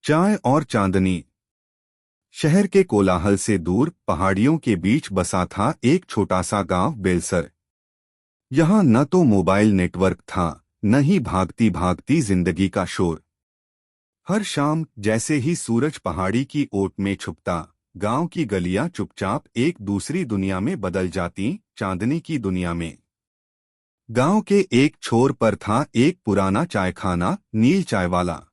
चाय और चांदनी। शहर के कोलाहल से दूर पहाड़ियों के बीच बसा था एक छोटा सा गांव बेलसर। यहाँ न तो मोबाइल नेटवर्क था, न ही भागती भागती जिंदगी का शोर। हर शाम जैसे ही सूरज पहाड़ी की ओट में छुपता, गांव की गलियां चुपचाप एक दूसरी दुनिया में बदल जाती, चांदनी की दुनिया में। गांव के एक छोर पर था एक पुराना चायखाना, नील चाय वाला।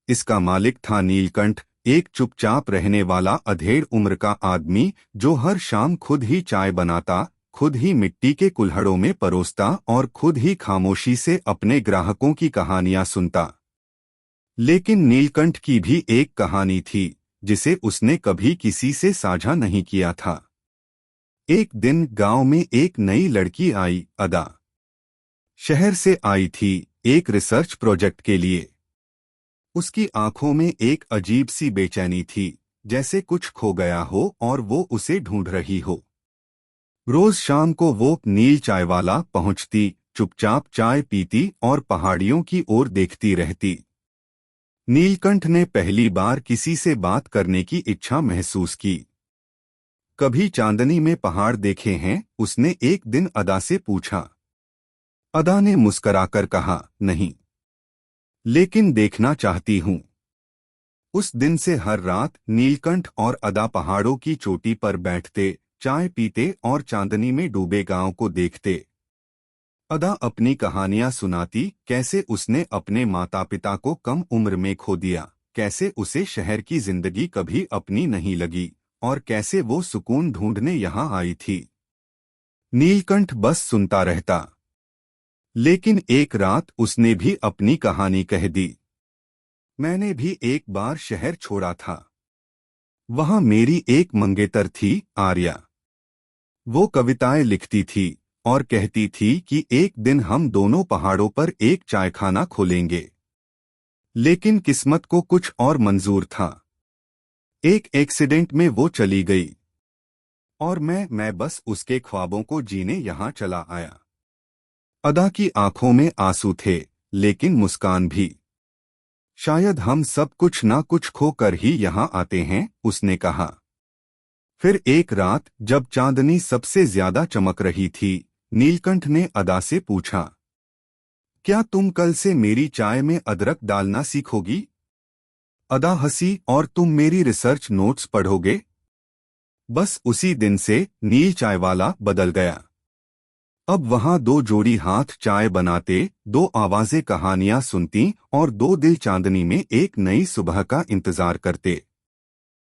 इसका मालिक था नीलकंठ, एक चुपचाप रहने वाला अधेड़ उम्र का आदमी जो हर शाम खुद ही चाय बनाता, खुद ही मिट्टी के कुल्हड़ों में परोसता और खुद ही खामोशी से अपने ग्राहकों की कहानियां सुनता। लेकिन नीलकंठ की भी एक कहानी थी जिसे उसने कभी किसी से साझा नहीं किया था। एक दिन गांव में एक नई लड़की आई, अदा। शहर से आई थी एक रिसर्च प्रोजेक्ट के लिए। उसकी आंखों में एक अजीब सी बेचैनी थी, जैसे कुछ खो गया हो और वो उसे ढूंढ रही हो। रोज शाम को वो नील चाय वाला पहुंचती, चुपचाप चाय पीती और पहाड़ियों की ओर देखती रहती। नीलकंठ ने पहली बार किसी से बात करने की इच्छा महसूस की। कभी चांदनी में पहाड़ देखे हैं? उसने एक दिन अदा से पूछा। अदा ने मुस्कराकर कहा, नहीं, लेकिन देखना चाहती हूँ। उस दिन से हर रात नीलकंठ और अदा पहाड़ों की चोटी पर बैठते, चाय पीते और चांदनी में डूबे गांव को देखते। अदा अपनी कहानियां सुनाती, कैसे उसने अपने माता पिता को कम उम्र में खो दिया, कैसे उसे शहर की जिंदगी कभी अपनी नहीं लगी और कैसे वो सुकून ढूंढने यहाँ आई थी। नीलकंठ बस सुनता रहता। लेकिन एक रात उसने भी अपनी कहानी कह दी। मैंने भी एक बार शहर छोड़ा था। वहां मेरी एक मंगेतर थी, आर्या। वो कविताएं लिखती थी और कहती थी कि एक दिन हम दोनों पहाड़ों पर एक चायखाना खोलेंगे। लेकिन किस्मत को कुछ और मंजूर था। एक एक्सीडेंट में वो चली गई और मैं बस उसके ख्वाबों को जीने यहाँ चला आया। अदा की आंखों में आंसू थे, लेकिन मुस्कान भी। शायद हम सब कुछ ना कुछ खो कर ही यहाँ आते हैं, उसने कहा। फिर एक रात जब चांदनी सबसे ज्यादा चमक रही थी, नीलकंठ ने अदा से पूछा, क्या तुम कल से मेरी चाय में अदरक डालना सीखोगी? अदा हंसी, और तुम मेरी रिसर्च नोट्स पढ़ोगे? बस उसी दिन से नील चाय वाला बदल गया। अब वहां दो जोड़ी हाथ चाय बनाते, दो आवाजें कहानियां सुनती और दो दिल चांदनी में एक नई सुबह का इंतजार करते।